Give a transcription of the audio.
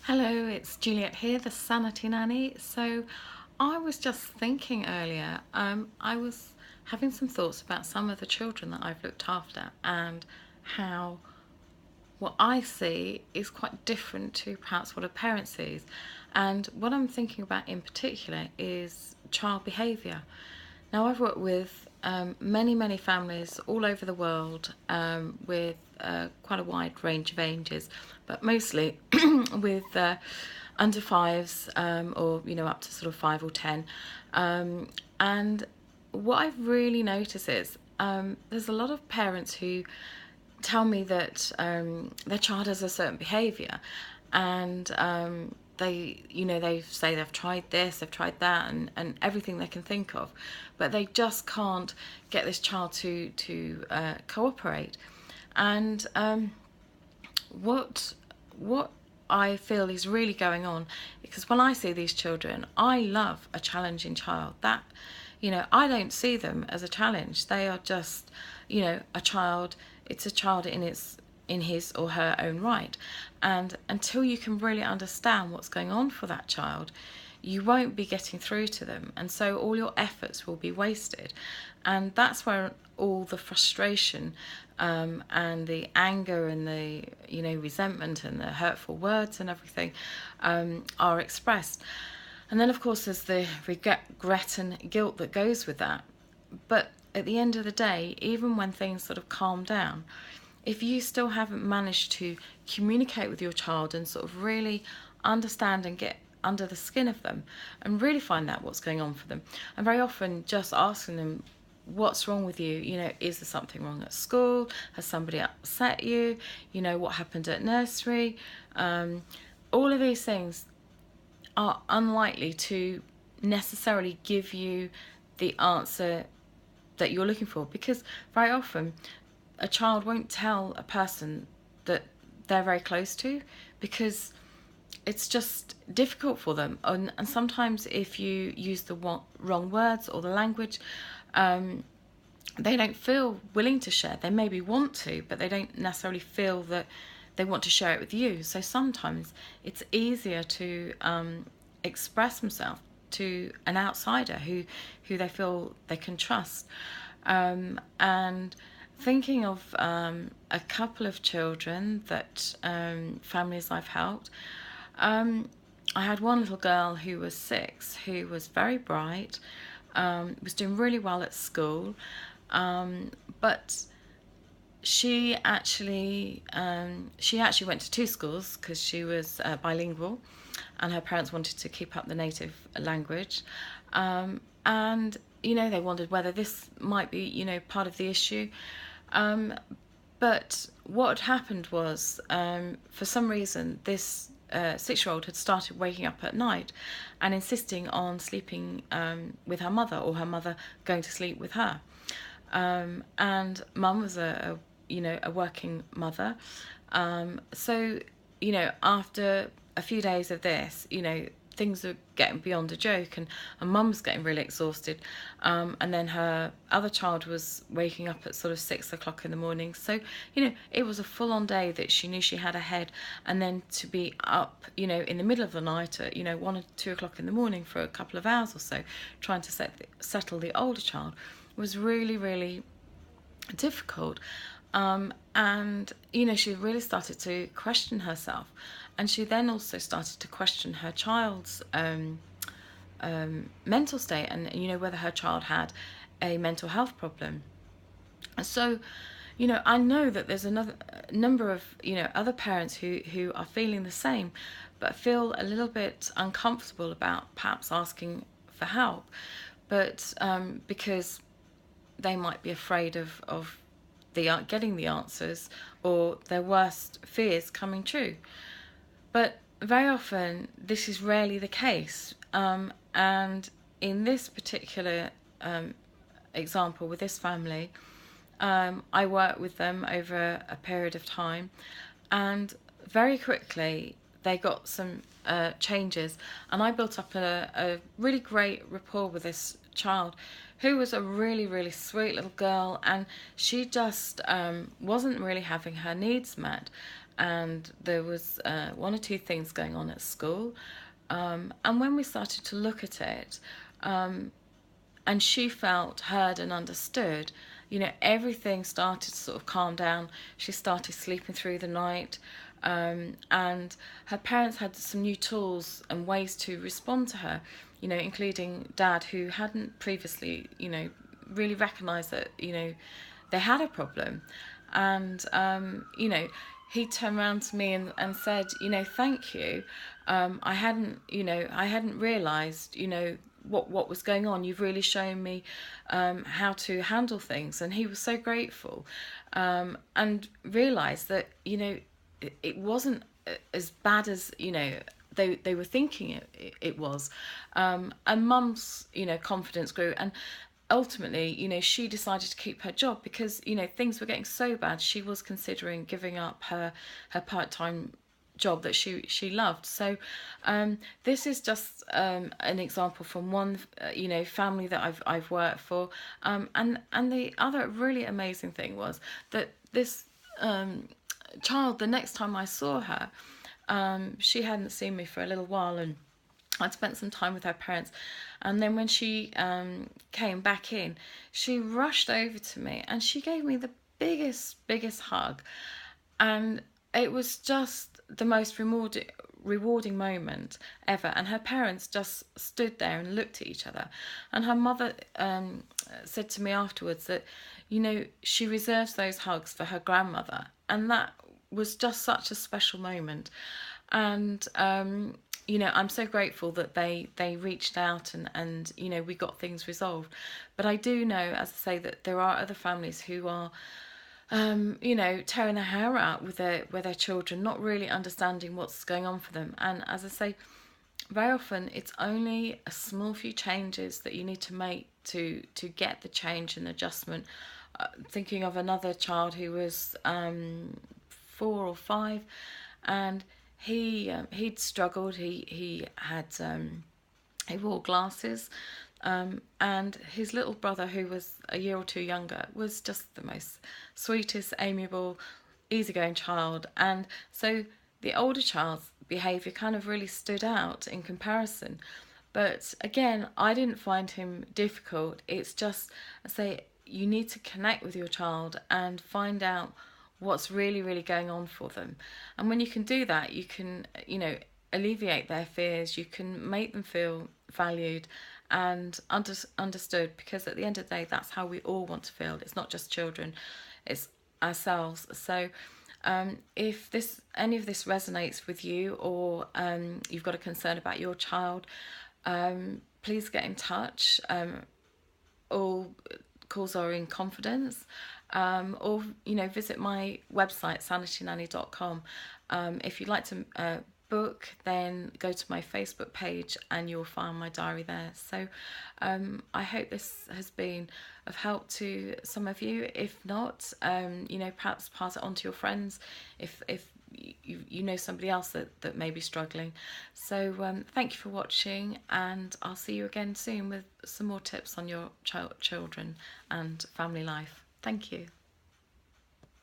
Hello, it's Juliet here, the Sanity Nanny. So I was just thinking earlier, I was having some thoughts about some of the children that I've looked after and how what I see is quite different to perhaps what a parent sees. And what I'm thinking about in particular is child behaviour. Now, I've worked with many families all over the world with quite a wide range of ages, but mostly with under fives or up to sort of 5 or 10. And what I've really noticed is there's a lot of parents who tell me that their child has a certain behaviour, and they say they've tried this, they've tried that, and everything they can think of, but they just can't get this child to cooperate. And what I feel is really going on, because when I see these children, I love a challenging child. That, I don't see them as a challenge. They are just, a child. It's a child in his or her own right. And until you can really understand what's going on for that child, you won't be getting through to them. And so all your efforts will be wasted. And that's where all the frustration and the anger and the resentment and the hurtful words and everything are expressed. And then of course there's the regret and guilt that goes with that. But at the end of the day, even when things sort of calm down, if you still haven't managed to communicate with your child and sort of really understand and get under the skin of them and really find out what's going on for them, and very often just asking them, what's wrong with you? Is there something wrong at school? Has somebody upset you? What happened at nursery? All of these things are unlikely to necessarily give you the answer that you're looking for, because very often a child won't tell a person that they're very close to, because it's just difficult for them. And sometimes if you use the wrong words or the language, they don't feel willing to share. They maybe want to, but they don't necessarily feel that they want to share it with you. So sometimes it's easier to express themselves to an outsider who they feel they can trust. And thinking of a couple of children that families I've helped, I had one little girl who was 6, who was very bright, was doing really well at school, but she actually went to 2 schools because she was bilingual, and her parents wanted to keep up the native language, and they wondered whether this might be part of the issue. But what had happened was, for some reason, this 6-year-old had started waking up at night and insisting on sleeping with her mother, or her mother going to sleep with her. And mum was a working mother. So, after a few days of this, things are getting beyond a joke, and mum's getting really exhausted. And then her other child was waking up at sort of 6 o'clock in the morning. So, it was a full-on day that she knew she had ahead. And then to be up, in the middle of the night at, 1 or 2 o'clock in the morning for a couple of hours or so, trying to settle the older child was really, really difficult. And she really started to question herself, and she then also started to question her child's mental state, and whether her child had a mental health problem. So I know that there's another number of other parents who are feeling the same, but feel a little bit uncomfortable about perhaps asking for help, but because they might be afraid of getting the answers, or their worst fears coming true. But very often this is rarely the case, and in this particular example with this family, I worked with them over a period of time, and very quickly they got some changes, and I built up a really great rapport with this child, who was a really, really sweet little girl, and she just wasn't really having her needs met. and there was one or two things going on at school. And when we started to look at it, and she felt heard and understood, everything started to sort of calm down. She started sleeping through the night. And her parents had some new tools and ways to respond to her, including Dad, who hadn't previously, really recognised that, they had a problem. And, he turned around to me and said, thank you. I hadn't realised, what was going on. You've really shown me how to handle things. And he was so grateful, and realised that, it wasn't as bad as, they were thinking it was. And Mum's, confidence grew. And ultimately, she decided to keep her job because, things were getting so bad. She was considering giving up her part-time job that she loved. So this is just an example from one family that I've worked for, and the other really amazing thing was that this child, the next time I saw her, she hadn't seen me for a little while, and I'd spent some time with her parents. And then when she came back in, she rushed over to me and she gave me the biggest hug. And it was just the most rewarding moment ever. And her parents just stood there and looked at each other. And her mother said to me afterwards that, she reserves those hugs for her grandmother. And that was just such a special moment. And I'm so grateful that they reached out and we got things resolved. But I do know, as I say, that there are other families who are tearing their hair out with their children, not really understanding what's going on for them. And as I say, very often it's only a small few changes that you need to make to get the change and adjustment. Thinking of another child who was 4 or 5, and he'd struggled. He had he wore glasses, and his little brother, who was a year or two younger, was just the most sweetest, amiable, easygoing child. And so the older child's behaviour kind of really stood out in comparison. But again, I didn't find him difficult. It's just, I say, you need to connect with your child and find out what's really going on for them. And when you can do that, you can, alleviate their fears. You can make them feel valued and understood, because at the end of the day, that's how we all want to feel. It's not just children, it's ourselves. So if any of this resonates with you, or you've got a concern about your child, please get in touch. All calls are in confidence, or visit my website, sanitynanny.com. If you'd like to book, then go to my Facebook page and you'll find my diary there. So I hope this has been of help to some of you. If not, perhaps pass it on to your friends if you know somebody else that may be struggling. So thank you for watching, and I'll see you again soon with some more tips on your children and family life. Thank you.